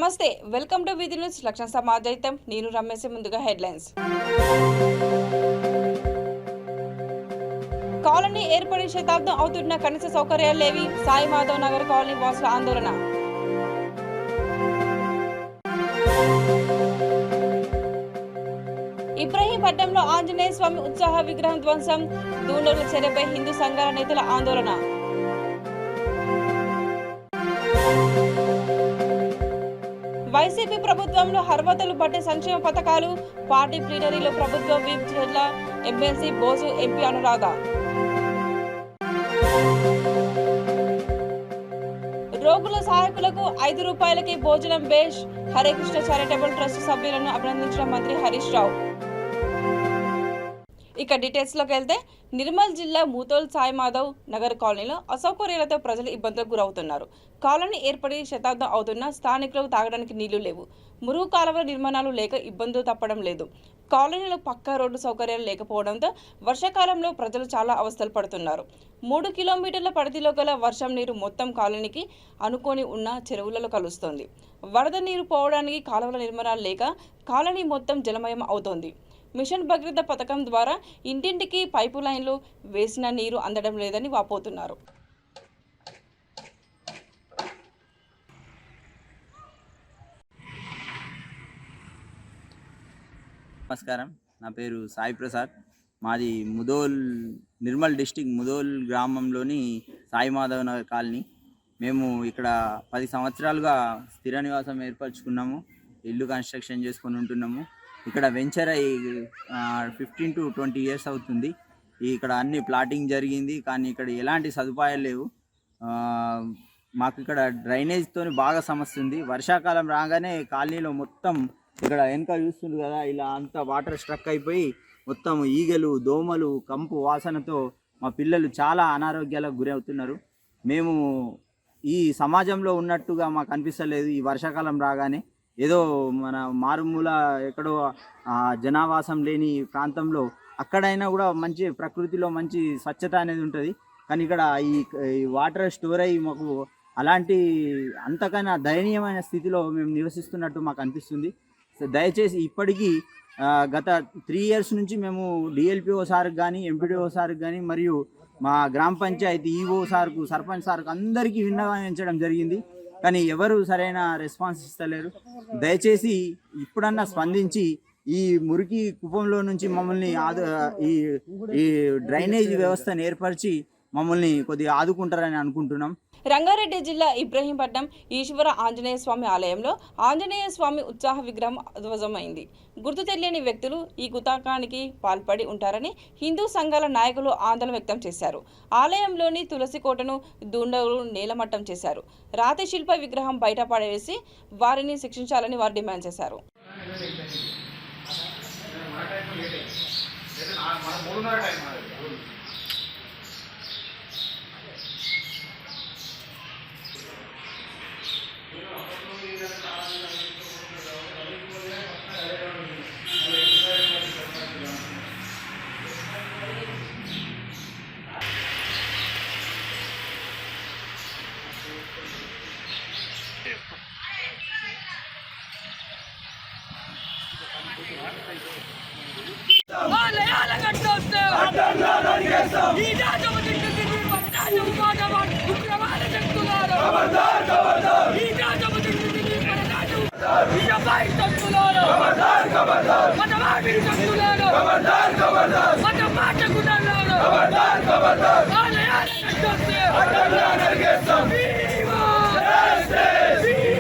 నమస్తే, welcome to విధి news. లక్షణ సమాజైతం. నేను రమేష్. ముందుగా హెడ్లైన్స్. కాలనీ ఏర్పడి శతాబ్దం అవుతున్న కనీస సౌకర్యాలు లేవి. సాయి మాధవ్ నగర్ కాలనీ వాసుల ఆందోళన. ఇబ్రహీంపట్నంలో ఆంజనేయ స్వామి ఉత్సాహ విగ్రహం ధ్వంసం. దూండూరు చర్యపై హిందూ సంఘాల నేతల ఆందోళన. వైసీపీ ప్రభుత్వంలో అర్హతలు బట్టే సంక్షేమ పథకాలు. పార్టీ ప్లీనరీలో ప్రభుత్వ విప్ జిల్లా ఎమ్మెల్సీ బోసు, ఎంపీ అనురాధ. రోగుల సహాయకులకు ₹5 భోజనం బేష్. హరే కృష్ణ చారిటబుల్ ట్రస్ట్ సభ్యులను అభినందించిన మంత్రి హరీష్ రావు. ఇక డీటెయిల్స్ లోకి వెళ్తే, నిర్మల్ జిల్లా మూతోల్ సాయి మాధవ్ నగర్ కాలనీలో అసౌకర్యాలతో ప్రజలు ఇబ్బందులకు గురవుతున్నారు. కాలనీ ఏర్పడి శతాబ్దం అవుతున్న స్థానికులకు తాగడానికి నీళ్లు లేవు. మురుగు కాలువల నిర్మాణాలు లేక ఇబ్బందులు తప్పడం లేదు. కాలనీలో పక్కా రోడ్డు సౌకర్యాలు లేకపోవడంతో వర్షాకాలంలో ప్రజలు చాలా అవస్థలు పడుతున్నారు. 3 కిలోమీటర్ల పరిధిలో గల వర్షం నీరు మొత్తం కాలనీకి అనుకోని ఉన్న చెరువులలో కలుస్తోంది. వరద నీరు పోవడానికి కాలువల నిర్మాణాలు లేక కాలనీ మొత్తం జలమయం అవుతోంది. మిషన్ భగీరథ పథకం ద్వారా ఇంటింటికి పైపు లైన్లు వేసిన నీరు అందడం లేదని వాపోతున్నారు. నమస్కారం, నా పేరు సాయి ప్రసాద్. మాది నిర్మల్ డిస్టిక్ ముదోల్ గ్రామంలోని సాయి మాధవ్ నగర్ కాలనీ. మేము ఇక్కడ 10 సంవత్సరాలుగా స్థిర నివాసం ఏర్పరచుకున్నాము. ఇల్లు కన్స్ట్రక్షన్ చేసుకొని ఉంటున్నాము. ఇక్కడ వెంచర్ అయ్యి 15 to 20 years అవుతుంది. ఇక్కడ అన్ని ప్లాటింగ్ జరిగింది, కానీ ఇక్కడ ఎలాంటి సదుపాయాలు లేవు. మాకు ఇక్కడ డ్రైనేజ్తో బాగా సమస్య ఉంది. వర్షాకాలం రాగానే కాలనీలో మొత్తం ఇక్కడ వెనక చూస్తుంది కదా, ఇలా అంతా వాటర్ స్ట్రక్ అయిపోయి మొత్తం ఈగలు, దోమలు, కంపు వాసనతో మా పిల్లలు చాలా అనారోగ్యాలకు గురి అవుతున్నారు. మేము ఈ సమాజంలో ఉన్నట్టుగా మాకు అనిపిస్తలేదు. ఈ వర్షాకాలం రాగానే ఏదో మన మారుమూల ఎక్కడో జనావాసం లేని ప్రాంతంలో అక్కడైనా కూడా మంచి ప్రకృతిలో మంచి స్వచ్ఛత అనేది ఉంటుంది. కానీ ఇక్కడ ఈ వాటర్ స్టోర్ అయ్యి మాకు అలాంటి అంతకన్నా దయనీయమైన స్థితిలో మేము నివసిస్తున్నట్టు మాకు అనిపిస్తుంది. దయచేసి ఇప్పటికీ గత 3 years నుంచి మేము డిఎల్పిఓ సార్కి కానీ, ఎంపీడీఓ సార్కి కానీ, మరియు మా గ్రామ పంచాయతీ ఈఓ సార్కు, సర్పంచ్ సార్కు అందరికీ విన్నవించడం జరిగింది. కానీ ఎవరు సరైన రెస్పాన్స్ ఇస్తలేరు. దయచేసి ఇప్పుడన్నా స్పందించి ఈ మురికి కుప్పంలో నుంచి మమ్మల్ని ఈ డ్రైనేజ్ వ్యవస్థను ఏర్పరిచి మమ్మల్ని కొద్దిగా ఆదుకుంటారని అనుకుంటున్నాం. రంగారెడ్డి జిల్లా ఇబ్రహీంపట్నం ఈశ్వర ఆంజనేయ స్వామి ఆలయంలో ఆంజనేయ స్వామి ఉత్సాహ విగ్రహం ధ్వంసమైంది. గుర్తు తెలియని వ్యక్తులు ఈ కుతాకానికి పాల్పడి ఉంటారని హిందూ సంఘాల నాయకులు ఆందోళన వ్యక్తం చేశారు. ఆలయంలోని తులసి కోటను దూండలు నేలమట్టం చేశారు. రాతి శిల్ప విగ్రహం బయట పడేసి వారిని శిక్షించాలని వారు డిమాండ్ చేశారు.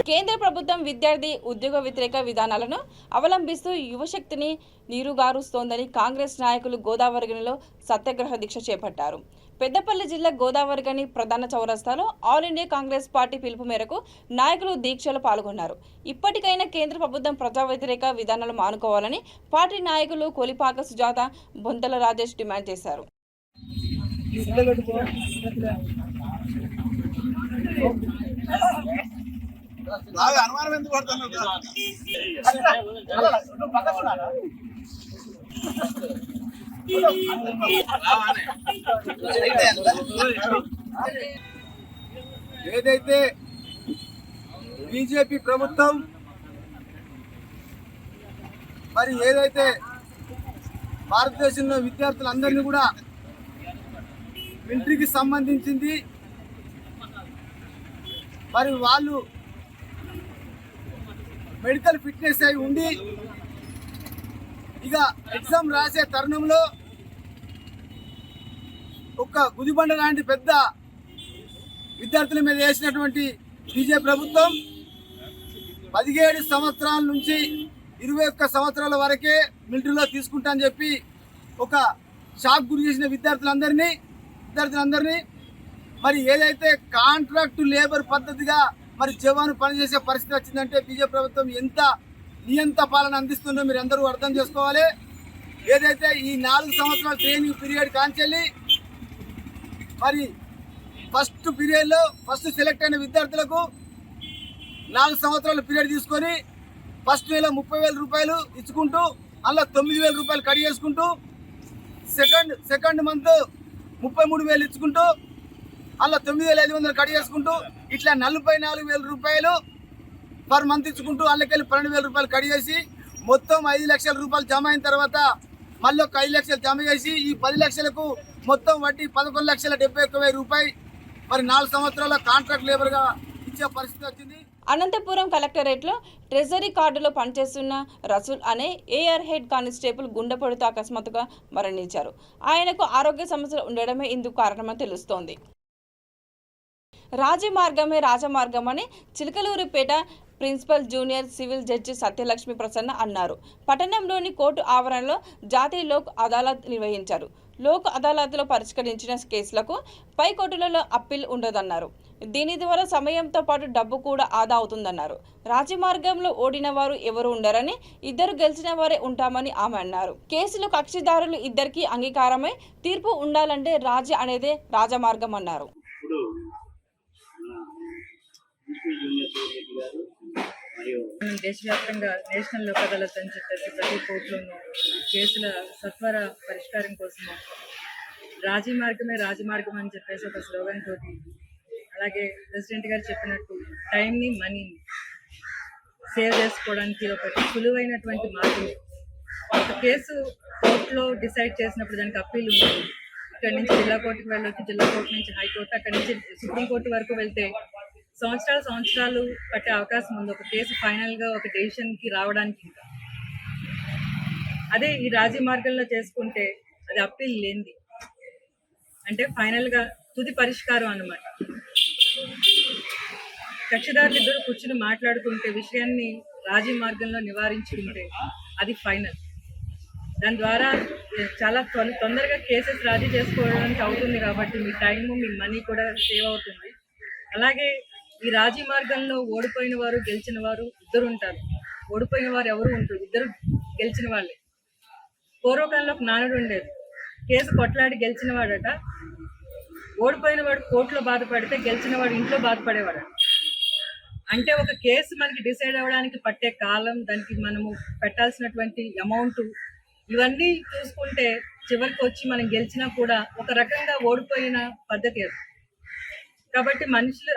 కేంద్ర ప్రభుత్వం విద్యార్థి ఉద్యోగ వ్యతిరేక విధానాలను అవలంబిస్తూ యువశక్తిని నీరుగారుస్తోందని కాంగ్రెస్ నాయకులు గోదావరిగనిలో సత్యాగ్రహ దీక్ష చేపట్టారు. పెద్దపల్లి జిల్లా గోదావరిగని ప్రధాన చౌరస్తాలో ఆల్ ఇండియా కాంగ్రెస్ పార్టీ పిలుపు మేరకు నాయకులు దీక్షలో పాల్గొన్నారు. ఇప్పటికైనా కేంద్ర ప్రభుత్వం ప్రజా వ్యతిరేక విధానాలు మానుకోవాలని పార్టీ నాయకులు కొలిపాక సుజాత, బొంతల రాజేష్ డిమాండ్ చేశారు. అనుమానం ఎందుకు పడుతున్నారు? ఏదైతే బీజేపీ ప్రభుత్వం మరి ఏదైతే భారతదేశంలో విద్యార్థులందరినీ కూడా మిలిటరీకి సంబంధించింది మరి వాళ్ళు మెడికల్ ఫిట్నెస్ అయి ఉండి ఇక ఎగ్జామ్ రాసే తరుణంలో ఒక గుదిబండ లాంటి పెద్ద విద్యార్థుల మీద వేసినటువంటి బీజేపీ ప్రభుత్వం 17 సంవత్సరాల నుంచి 21 సంవత్సరాల వరకే మిలిటరీలో తీసుకుంటా అని చెప్పి ఒక షాక్ గురి చేసిన విద్యార్థులందరినీ మరి ఏదైతే కాంట్రాక్టు లేబర్ పద్ధతిగా మరి జవాను పనిచేసే పరిస్థితి వచ్చిందంటే బీజేపీ ప్రభుత్వం ఎంత నియంత పాలన అందిస్తుందో మీరు అందరూ అర్థం చేసుకోవాలి. ఏదైతే ఈ 4 సంవత్సరాల ట్రైనింగ్ పీరియడ్ కాంచెల్లి మరి ఫస్ట్ పీరియడ్లో ఫస్ట్ సెలెక్ట్ అయిన విద్యార్థులకు 4 సంవత్సరాల పీరియడ్ తీసుకొని ఫస్ట్ నెల 30,000 రూపాయలు ఇచ్చుకుంటూ అలా 9,000 రూపాయలు కట్ చేసుకుంటూ సెకండ్ మంత్ 33,000 ఇచ్చుకుంటూ అలా 9,500 కట్ చేసుకుంటూ ఇట్లా 44,000 రూపాయలు పర్ మంత్ ఇచ్చుకుంటూ వాళ్ళకెళ్ళి 12,000 రూపాయలు కట్ చేసి మొత్తం 5 లక్షల రూపాయలు జమ అయిన తర్వాత మళ్ళీ ఒక 5 లక్షలు జమ చేసి ఈ 10 లక్షలకు మొత్తం వడ్డీ 11,71,000 రూపాయలు మరి 4 సంవత్సరాల కాంట్రాక్ట్ లేబర్గా ఇచ్చే పరిస్థితి వచ్చింది. అనంతపురం కలెక్టరేట్లో ట్రెజరీ కార్డులో పనిచేస్తున్న రసూల్ అనే ఏఆర్ హెడ్ కానిస్టేబుల్ గుండెపోటుతో అకస్మాత్తుగా మరణించారు. ఆయనకు ఆరోగ్య సమస్యలు ఉండడమే ఇందుకు కారణమని తెలుస్తోంది. రాజమార్గమే రాజమార్గం అని Chilakaluripet principal junior civil judge Satyalakshmi Prasanna అన్నారు. పట్టణంలోని కోర్టు ఆవరణలో జాతీయ లోక్ అదాలత్ నిర్వహించారు. లోక్ అదాలత్లో పరిష్కరించిన కేసులకు పై కోర్టులలో అప్పీల్ ఉండదన్నారు. దీని ద్వారా సమయంతో పాటు డబ్బు కూడా ఆదా అవుతుందన్నారు. రాజమార్గంలో ఓడిన వారు ఎవరు ఉండరని, ఇద్దరు గెలిచిన వారే ఉంటామని ఆమె అన్నారు. కేసులో కక్షిదారులు ఇద్దరికీ అంగీకారమై తీర్పు ఉండాలంటే రాజీ అనేదే రాజమార్గం అన్నారు. మనం దేశవ్యాప్తంగా నేషనల్ లోక్ అదాలత్ అని చెప్పేసి ప్రతి కోర్టులోనూ కేసుల సత్వర పరిష్కారం కోసము రాజమార్గమే రాజమార్గం అని చెప్పేసి ఒక స్లోగన్ తోటి, అలాగే ప్రెసిడెంట్ గారు చెప్పినట్టు టైంని మనీని సేవ్ చేసుకోవడానికి ఒకటి సులువైనటువంటి మార్గం. ఒక కేసు కోర్టులో డిసైడ్ చేసినప్పుడు దానికి అప్పీల్ ఉంటుంది. ఇక్కడ నుంచి జిల్లా కోర్టుకు వెళ్ళొచ్చు, జిల్లా కోర్టు నుంచి హైకోర్టు, అక్కడి నుంచి సుప్రీంకోర్టు వరకు వెళ్తే సంవత్సరాలు పట్టే అవకాశం ఉంది ఒక కేసు ఫైనల్గా ఒక డెసిషన్కి రావడానికి. ఇంకా అదే ఈ రాజీ మార్గంలో చేసుకుంటే అది అప్పీల్ లేనిది, అంటే ఫైనల్గా తుది పరిష్కారం అన్నమాట. కక్షిదారులు ఇద్దరు కూర్చుని మాట్లాడుకుంటే విషయాన్ని రాజీ మార్గంలో నివారించుకుంటే అది ఫైనల్. దాని ద్వారా చాలా తొందరగా కేసెస్ రాజీ చేసుకోవడానికి అవుతుంది. కాబట్టి మీ టైము మీ మనీ కూడా సేవ్ అవుతుంది. అలాగే ఈ రాజీ మార్గంలో ఓడిపోయిన వారు గెలిచిన వారు ఇద్దరు ఉంటారు. ఓడిపోయిన వారు ఎవరు ఉంటారు, ఇద్దరు గెలిచిన వాళ్ళే. పూర్వకాలంలో ఒక నానుడు ఉండేది, కేసు కొట్లాడి గెలిచిన వాడట ఓడిపోయిన వాడు కోర్టులో బాధపడితే గెలిచిన వాడు ఇంట్లో బాధపడేవాడు. అంటే ఒక కేసు మనకి డిసైడ్ అవ్వడానికి పట్టే కాలం, దానికి మనము పెట్టాల్సినటువంటి అమౌంట్, ఇవన్నీ చూసుకుంటే చివరికి వచ్చి మనం గెలిచినా కూడా ఒక రకంగా ఓడిపోయిన పద్ధతి అది. కాబట్టి మనుషులు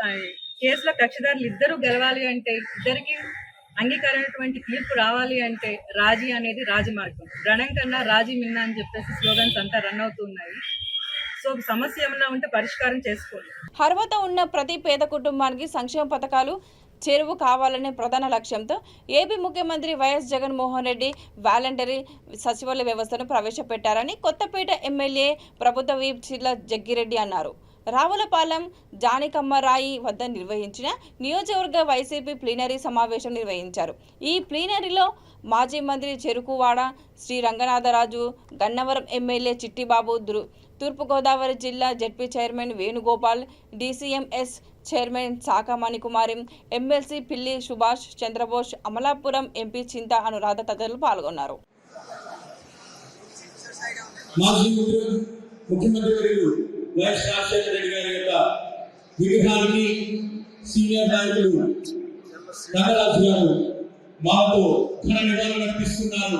కేసులో కక్షిదారులు ఇద్దరు గెలవాలి అంటే, ఇద్దరికి అంగీకారమైనటువంటి తీర్పు రావాలి అంటే రాజీ అనేది రాజమార్గం. రణం కన్నా రాజీ మిన్నా అని చెప్పేసి స్లోగన్స్ అంతా రన్ అవుతున్నాయి. సో సమస్య ఏమన్నా ఉంటే పరిష్కారం చేసుకోండి. అర్హత ఉన్న ప్రతి పేద కుటుంబానికి సంక్షేమ పథకాలు చేరువ కావాలనే ప్రధాన లక్ష్యంతో ఏపీ ముఖ్యమంత్రి వైఎస్ జగన్మోహన్ రెడ్డి వాలంటరీ సచివాలయ వ్యవస్థను ప్రవేశపెట్టారని కొత్తపేట ఎమ్మెల్యే ప్రభుత్వ విప్ చిల్ల జగ్గిరెడ్డి అన్నారు. రావులపాలెం జానికమ్మరాయి వద్ద నిర్వహించిన నియోజకవర్గ వైసీపీ ప్లీనరీ సమావేశం నిర్వహించారు. ఈ ప్లీనరీలో మాజీ మంత్రి చెరుకువాడ శ్రీ రంగనాథరాజు, గన్నవరం ఎమ్మెల్యే చిట్టిబాబు, తూర్పుగోదావరి జిల్లా ZP chairman Venugopal, DCMS chairman శాఖ మణికుమారి, ఎమ్మెల్సీ పిల్లి సుభాష్ చంద్రబోస్, అమలాపురం ఎంపీ చింత అనురాధ తదితరులు పాల్గొన్నారు. వైఎస్ రాజశేఖర రెడ్డి గారి యొక్క విగ్రహానికి సీనియర్ నాయకులు రంగరాజు గారు మాకు ఘన నివాళులు అర్పిస్తున్నారు.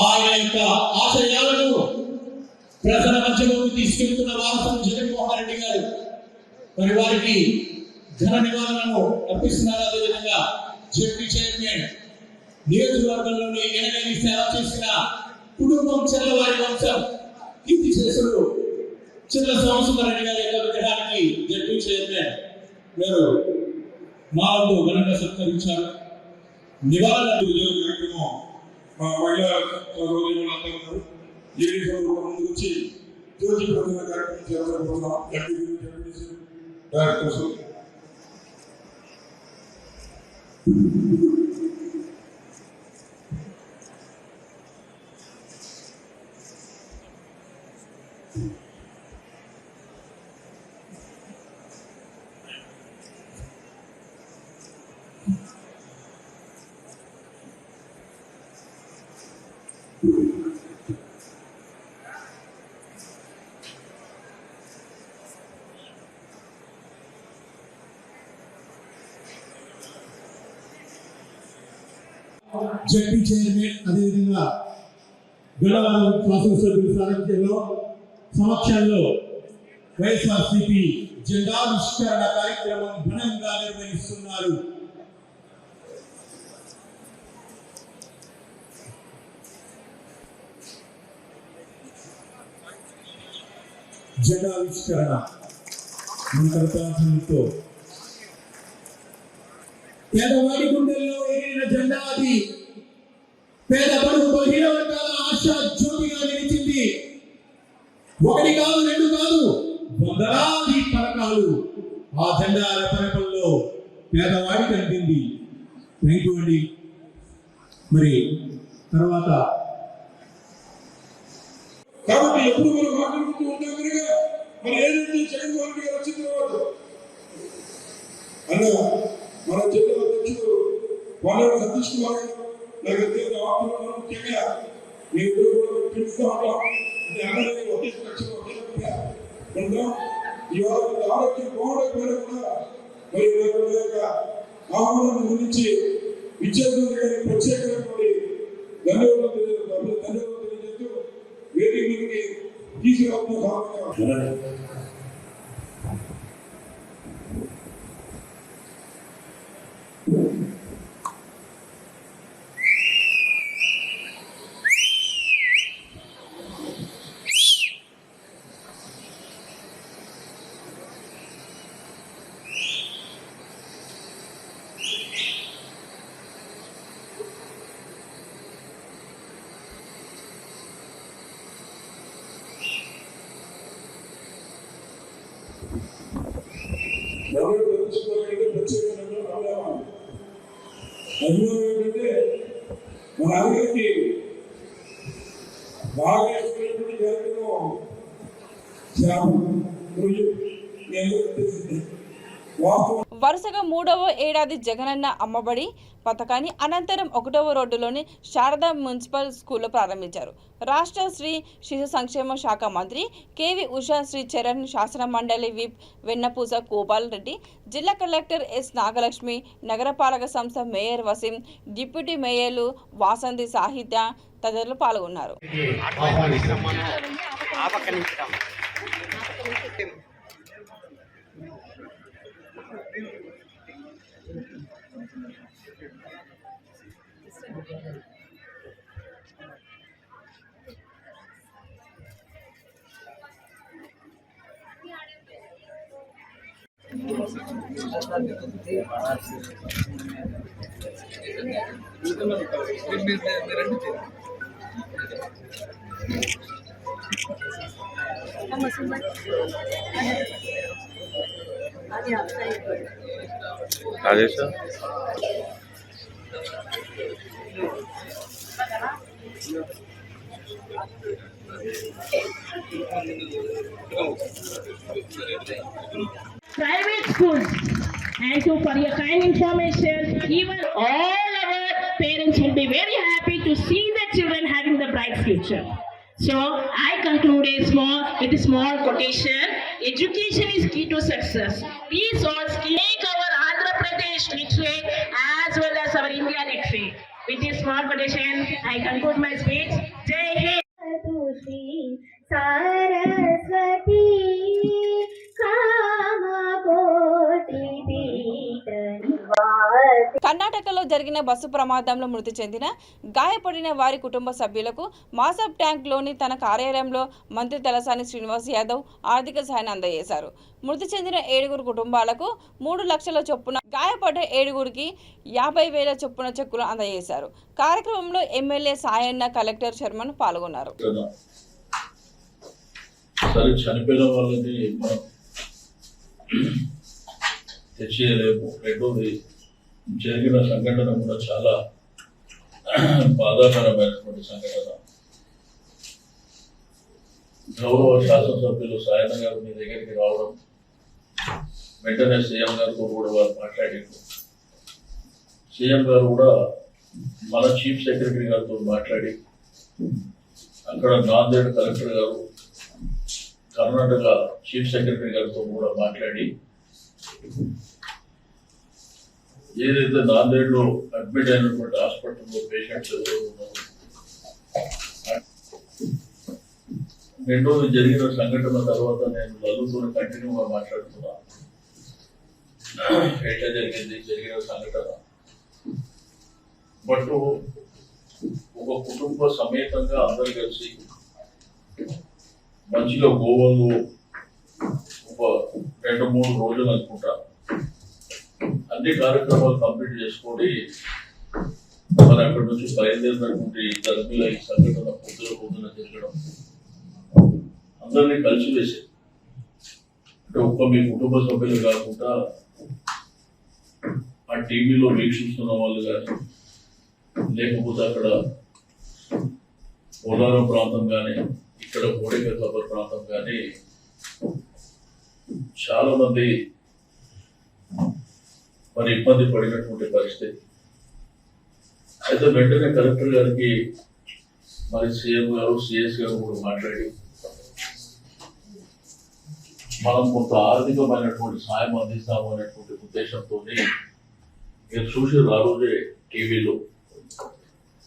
ఆయన యొక్క ఆశయాలను ప్రజల మధ్యలోకి తీసుకెళ్తున్న వారసులు జగన్మోహన్ రెడ్డి గారు మరి వారికి ఘన నివాళులను అర్పిస్తున్నారు. అదేవిధంగా జెడ్పీ చైర్మన్ నియోజకవర్గంలోని ఎనలేని సేవ చేసిన కుటుంబం చెల్లవారి వంశం కీర్తి చేసుడు చిన్న సోమసుందరెడ్డి గారి యొక్క విగ్రహానికి జడ్పీ చైర్మన్ గారు మాలతో ఘనంగా సత్కరించారు. నివాళులు కార్యక్రమం మా మహిళా సోదరులందరూ ఉన్నారు. లేడీస్ అందరూ ముందుకు వచ్చి జ్యోతి ప్రతిమ కార్యక్రమం చేయాలనుకుంటున్నాం. డైరెక్టర్స్ జడ్పీ చైర్మన్ అదేవిధంగా గొల్లవారం శాసనసభ్యుల సారథ్యంలో సమక్షంలో వైఎస్ఆర్సీపీ జెండావిష్కరణ కార్యక్రమం ఘనంగా నిర్వహిస్తున్నారు. జెండావిష్కరణ మంత్రప్రార్థనతో పేదవాడి గుండెల్లో ఎగిరిన జెండా అది పేద బడుగు బలహీన వర్గాల ఆశా జ్యోతిగా నిలిచింది. ఒకటి కాదు, రెండు కాదు, వందలాది పథకాలు ఆ జెండా రెపరెపల్లో పేదవాడికి అందింది. థ్యాంక్ యూ అండి. మరి తర్వాత కాబట్టి ఎప్పుడు మనం మాట్లాడుతూ ఉంటాం కనుక మరి ఏదైతే జగన్మోహన్ రెడ్డి గారు వచ్చిన తర్వాత అన్న మన జిల్లా అధ్యక్షుడు వాళ్ళ సతీష్ కుమార్ నాకు ముఖ్యంగా మీ ఇద్దరు కూడా పిలుస్తూ ఉంటాం. అందరికీ ఒకే లక్ష్యం ఉంటాం. ఇవాళ ఆరోగ్యం బాగుండకపోయినా కూడా మరి ఆహ్వానం గురించి విచ్చేందుకు ప్రత్యేకమైనటువంటి ధన్యవాదాలు తెలియజేస్తూ వేదికకి తీసుకురావడం ఏంటంటే మన అందరికీ బాగా ఇష్టమైనటువంటి కార్యక్రమం వరుసగా 3వ ఏడాది జగనన్న అమ్మబడి పథకాన్ని అనంతరం 1వ రోడ్డులోని శారదా మున్సిపల్ స్కూల్లో ప్రారంభించారు. రాష్ట్ర స్త్రీ శిశు సంక్షేమ శాఖ మంత్రి కేవి ఉషా, శ్రీ చరణ్, శాసన మండలి విప్ వెన్నపూస గోపాల్ రెడ్డి, జిల్లా కలెక్టర్ ఎస్ నాగలక్ష్మి, నగరపాలక సంస్థ మేయర్ వసీం, డిప్యూటీ మేయర్లు వాసంతి, సాహిత్య తదితరులు పాల్గొన్నారు. Rajesh private schools. And so for your kind information, even all our parents will be very happy to see the children having the bright future. So I conclude with a small quotation. Education is key to success. These all make our Andhra Pradesh literate as well as our India literate. With this small quotation, I conclude my speech. Jai Hind. Saraswati Kama Koti Pita కర్ణాటకలో జరిగిన bus ప్రమాదంలో మృతి చెందిన గాయపడిన వారి కుటుంబ సభ్యులకు మాసబ్ ట్యాంక్లోని తన కార్యాలయంలో మంత్రి తలసాని శ్రీనివాస్ యాదవ్ ఆర్థిక సహాయాన్ని అందజేశారు. మృతి చెందిన 7 కుటుంబాలకు 3 లక్షల చొప్పున, గాయపడ్డ 7 50,000 చొప్పున చెక్కులు అందజేశారు. కార్యక్రమంలో ఎమ్మెల్యే సాయన్న, కలెక్టర్ శర్మన్ పాల్గొన్నారు. సరే, చనిపోయిన వాళ్ళని మనం తెచ్చేయలేము. రెండోది, జరిగిన సంఘటన కూడా చాలా బాధాకరమైనటువంటి సంఘటన. గౌరవ శాసనసభ్యులు సాయన్న గారు మీ దగ్గరికి రావడం, వెంటనే సీఎం గారితో కూడా వారు మాట్లాడారు. సీఎం గారు కూడా మన చీఫ్ సెక్రటరీ గారితో మాట్లాడి, అక్కడ నాందేడ్ కలెక్టర్ గారు, కర్ణాటక చీఫ్ సెక్రటరీ గారితో కూడా మాట్లాడి, ఏదైతే నాందేడ్లో అడ్మిట్ అయినటువంటి హాస్పిటల్లో పేషెంట్స్ ఎవరు ఉన్నారు, రెండోది జరిగిన సంఘటన తర్వాత నేను లల్లుతో కంటిన్యూగా మాట్లాడుతున్నా. ఎట్లా జరిగిన సంఘటన బట్ ఒక కుటుంబ సమేతంగా అందరు కలిసి మంచిగా గోవాలో ఒక 2-3 రోజులు అనుకుంటా అన్ని కార్యక్రమాలు కంప్లీట్ చేసుకొని మరి అక్కడి నుంచి బయలుదేరినటువంటి ధర్మిల ఈ సంఘటన పొద్దున జరగడం అందరినీ కలిసి వేసేది. అంటే ఒక్క మీ కుటుంబ సభ్యులు కాకుండా ఆ టీవీలో వీక్షిస్తున్న వాళ్ళు కానీ, లేకపోతే అక్కడ పోలారం ప్రాంతం కానీ, ఇక్కడ కోడెకల్పర్ ప్రాంతం కానీ చాలా మంది మరి ఇబ్బంది పడినటువంటి పరిస్థితి. అయితే వెంటనే కలెక్టర్ గారికి మరి సీఎం గారు, సిఎస్ గారు కూడా మాట్లాడి మనం కొంత ఆర్థికమైనటువంటి సాయం అందిస్తాము అనేటువంటి ఉద్దేశంతో మీరు చూసి ఆ రోజే టీవీలో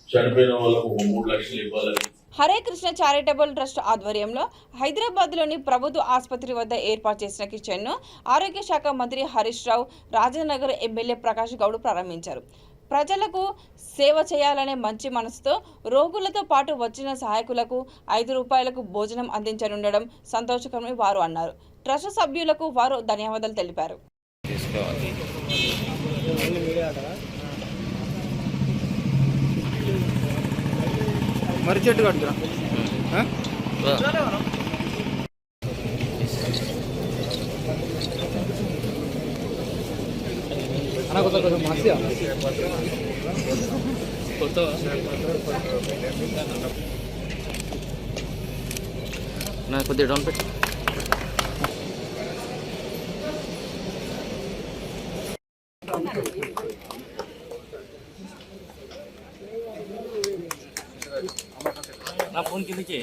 చనిపోయిన వాళ్ళకు 3 లక్షలు ఇవ్వాలని. హరే కృష్ణ చారిటబుల్ ట్రస్ట్ ఆధ్వర్యంలో హైదరాబాద్లోని ప్రభుత్వ ఆసుపత్రి వద్ద ఏర్పాటు చేసిన కిచెన్ను ఆరోగ్య శాఖ మంత్రి హరీష్ రావు, రాజనగర్ ఎమ్మెల్యే ప్రకాష్ గౌడ్ ప్రారంభించారు. ప్రజలకు సేవ చేయాలనే మంచి మనసుతో రోగులతో పాటు వచ్చిన సహాయకులకు 5 రూపాయలకు భోజనం అందించనుండడం సంతోషకరమని వారు అన్నారు. ట్రస్ట్ సభ్యులకు వారు ధన్యవాదాలు తెలిపారు. మరి చెట్టు కడుతున్నా కొద్దిగా డౌన్ పెట్టి నా ఫోన్ కిందకి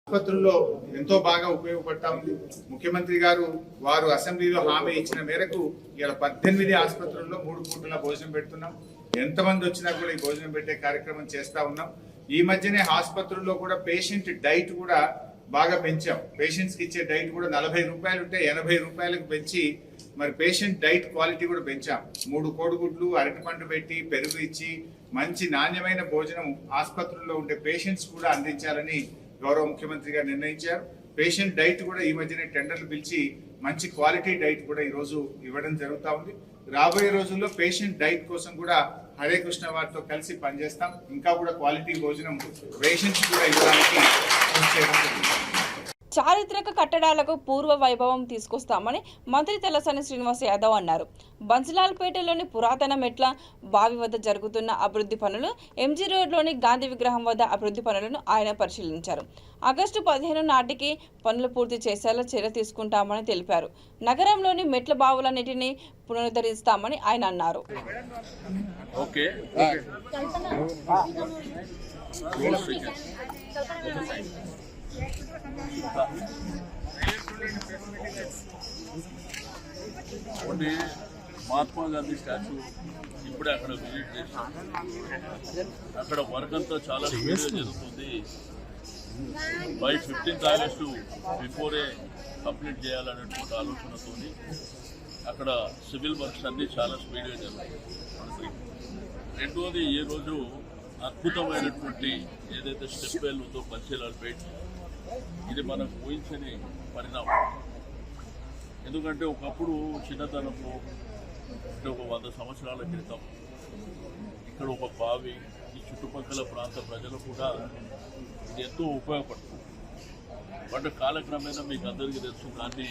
ఆసుపత్రుల్లో ఎంతో బాగా ఉపయోగపడతా ఉంది. ముఖ్యమంత్రి గారు వారు అసెంబ్లీలో హామీ ఇచ్చిన మేరకు ఇలా 18 ఆసుపత్రుల్లో 3 పూటల భోజనం పెడుతున్నాం. ఎంతమంది వచ్చినా కూడా ఈ భోజనం పెట్టే కార్యక్రమం చేస్తా ఉన్నాం. ఈ మధ్యనే ఆసుపత్రుల్లో కూడా పేషెంట్ డైట్ కూడా బాగా పెంచాం. పేషెంట్స్కి ఇచ్చే డైట్ కూడా 40 రూపాయలు ఉంటే 80 రూపాయలకు పెంచి మరి పేషెంట్ డైట్ క్వాలిటీ కూడా పెంచాం. 3 కోడిగుడ్లు, అరటిపండు పెట్టి, పెరుగు ఇచ్చి మంచి నాణ్యమైన భోజనం ఆసుపత్రుల్లో ఉండే పేషెంట్స్ కూడా అందించాలని గౌరవ ముఖ్యమంత్రి గారు నిర్ణయించారు. పేషెంట్ డైట్ కూడా ఈ మధ్యనే టెండర్లు పిలిచి మంచి క్వాలిటీ డైట్ కూడా ఈరోజు ఇవ్వడం జరుగుతూ ఉంది. రాబోయే రోజుల్లో పేషెంట్ డైట్ కోసం కూడా హరే కృష్ణ వారితో కలిసి పనిచేస్తాం. ఇంకా కూడా క్వాలిటీ భోజనం పేషెంట్స్ కూడా ఇవ్వడానికి అనౌన్స్ చేయడం జరిగింది. చారిత్రక కట్టడాలకు పూర్వ వైభవం తీసుకొస్తామని మంత్రి తలసాని శ్రీనివాస్ యాదవ్ అన్నారు. బన్సిలాల్పేటలోని పురాతన మెట్ల బావి వద్ద జరుగుతున్న అభివృద్ధి పనులు, ఎంజీ రోడ్లోని గాంధీ విగ్రహం వద్ద అభివృద్ధి పనులను ఆయన పరిశీలించారు. ఆగస్టు 15 నాటికి పనులు పూర్తి చేసేలా చర్య తీసుకుంటామని తెలిపారు. నగరంలోని మెట్ల బావులన్నింటినీ పునరుద్ధరిస్తామని ఆయన అన్నారు. ఒకటి మహాత్మా గాంధీ స్టాచ్యూ ఇప్పుడే అక్కడ విజిట్ చేసాం. అక్కడ వర్క్ అంతా చాలా స్పీడ్గా జరుగుతుంది. By 15th August before complete చేయాలనేటువంటి ఆలోచనతో అక్కడ సివిల్ వర్క్స్ అన్నీ చాలా స్పీడ్గా జరుగుతాయి. రెండోది ఈ రోజు అద్భుతమైనటువంటి ఏదైతే స్టెప్ వెల్ ఉందో బన్సిలాల్పేట్, ఇది మనకు ఊహించని పరిణామం. ఎందుకంటే ఒకప్పుడు చిన్నతనంలో అంటే ఒక 100 సంవత్సరాల క్రితం ఇక్కడ ఒక బావి, ఈ చుట్టుపక్కల ప్రాంత ప్రజలు కూడా ఇది ఎంతో ఉపయోగపడుతుంది. బట్ కాలక్రమేణా మీకు అందరికీ తెలుసు, దాన్ని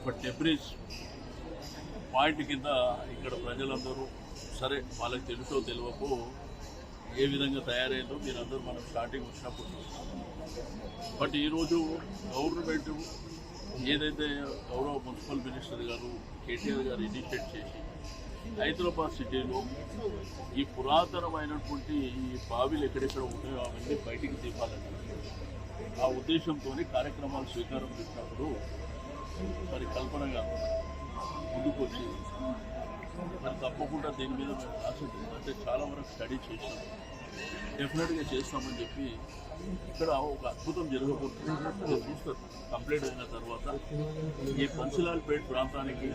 ఒక టెంపరేజ్ పాయింట్ కింద ఇక్కడ ప్రజలందరూ సరే వాళ్ళకి తెలుసో తెలియకో ఏ విధంగా తయారైందో మీరందరూ మనం స్టార్టింగ్ వచ్చినప్పుడు చూస్తాం. బట్ ఈరోజు గవర్నమెంట్ ఏదైతే గౌరవ మున్సిపల్ మినిస్టర్ గారు కేటీఆర్ గారు ఇనిషియేట్ చేసి హైదరాబాద్ సిటీలో ఈ పురాతనమైనటువంటి ఈ బావిలు ఎక్కడెక్కడ ఉంటాయో అవన్నీ బయటికి తీపాలని ఆ ఉద్దేశంతో కార్యక్రమాలు స్వీకారం చేసినప్పుడు మరి కల్పనగా ముందుకు వచ్చి మరి తప్పకుండా దీని మీద మేము ఆసక్తి అంటే చాలా వరకు స్టడీ చేసాం, డెఫినెట్గా చేస్తామని చెప్పి ఇక్కడ ఒక అద్భుతం జరగబోతుంది. చూస్తారు కంప్లీట్ అయిన తర్వాత ఈ బన్సిలాల్పేట్ ప్రాంతానికి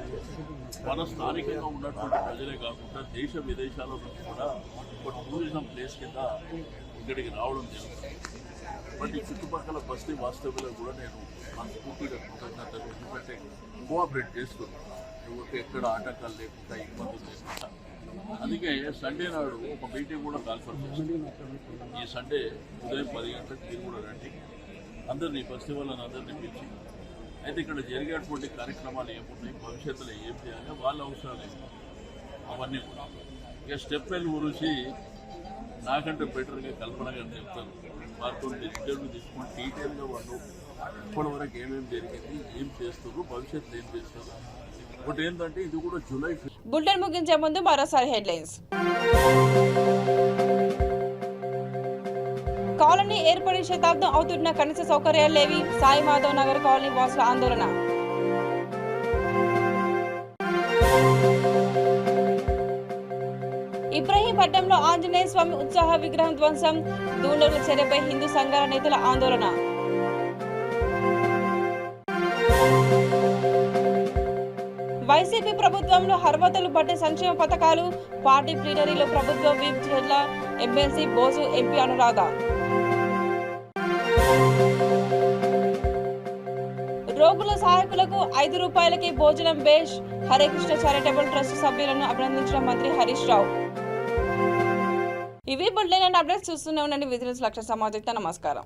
మన స్థానికంగా ఉన్నటువంటి ప్రజలే కాకుండా దేశ విదేశాల నుంచి కూడా ఒక టూరిజం ప్లేస్ కింద ఇక్కడికి రావడం జరుగుతుంది. బట్ ఈ చుట్టుపక్కల బస్తీ వాస్తవ్యులకు కూడా నేను మనస్ఫూర్తిగా కృతజ్ఞతలు, ఎందుకంటే కోఆపరేట్ చేస్తున్నాను. ఎక్కడ ఆటంకాలు లేకుండా ఇబ్బందులు లేకుండా. అందుకే సండే నాడు ఒక మీటింగ్ కూడా కాన్ఫరెన్స్ చేస్తాను. ఈ సండే ఉదయం 10 గంటలకు మీరు కూడా రండి, అందరినీ బస్తీ వాళ్ళని అందరినీ పిలిచి అయితే ఇక్కడ జరిగేటువంటి కార్యక్రమాలు ఏమున్నాయి, భవిష్యత్తులో ఏం చేయాలి, వాళ్ళ అవసరాలు ఏమి, అవన్నీ కూడా ఇక స్టెప్ వెల్ గురించి నాకంటే బెటర్గా కల్పన గారు చెప్తారు. వారితో ఇంటర్వ్యూ తీసుకుని డీటెయిల్గా వాళ్ళు ఇప్పటివరకు ఏమేమి జరిగింది, ఏం చేస్తారు, భవిష్యత్తులో ఏం చేస్తారు. ఒకటి ఏంటంటే ఇది కూడా జూలై. బులెటిన్ ముగించే ముందు మరోసారి హెడ్లైన్స్. కాలనీ ఏర్పడి శతాబ్దం అవుతున్న కనీస సౌకర్యాలు లేవి, సాయి మాధవ్ నగర్ కాలనీ వాసుల ఆందోళన. ఇబ్రహీంపట్నంలో ఆంజనేయ స్వామి ఉత్సాహ విగ్రహం ధ్వంసం, దూండగుల చర్యపై హిందూ సంఘాల నేతల ఆందోళన. వైసీపీ ప్రభుత్వంలో అర్హతలు బట్టే సంక్షేమ పథకాలు, పార్టీ ప్లీనరీలో ప్రభుత్వ విప్ జిల్లా ఎమ్మెల్సీ బోసు, ఎంపీ అనురాధ. రోగుల సహాయకులకు 5 రూపాయలకి భోజనం బేష్, హరేకృష్ణ చారిటబుల్ ట్రస్ట్ సభ్యులను అభినందించిన మంత్రి హరీష్ రావు. ఇవి బులెటిన్ అప్డేట్స్. చూస్తూనే ఉండండి విజిలెన్స్ లక్ష్య సమాజంతో. నమస్కారం.